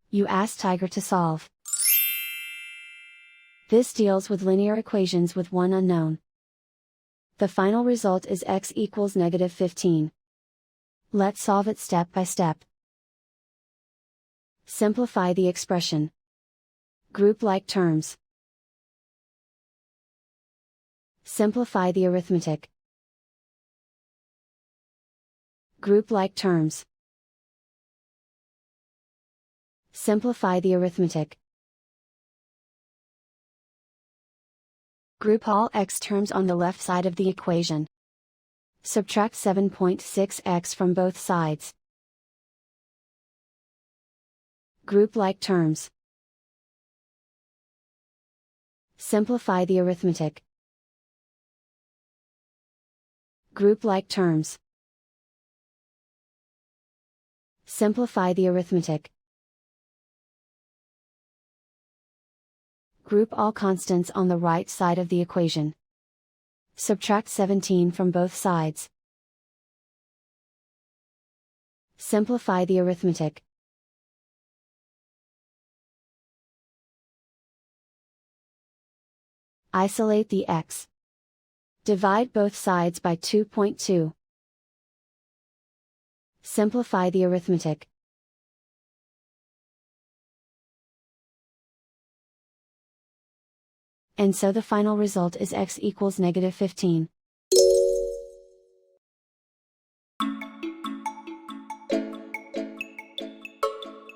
You ask Tiger to solve. This deals with linear equations with one unknown. The final result is x equals -15. Let's solve it step by step. Simplify the expression. Group like terms. Simplify the arithmetic. Group like terms. Simplify the arithmetic. Group all x terms on the left side of the equation. Subtract 7.6x from both sides. Group like terms. Simplify the arithmetic. Group like terms. Simplify the arithmetic. Group all constants on the right side of the equation. Subtract 17 from both sides. Simplify the arithmetic. Isolate the x. Divide both sides by 2.2. Simplify the arithmetic. And so the final result is x equals -15.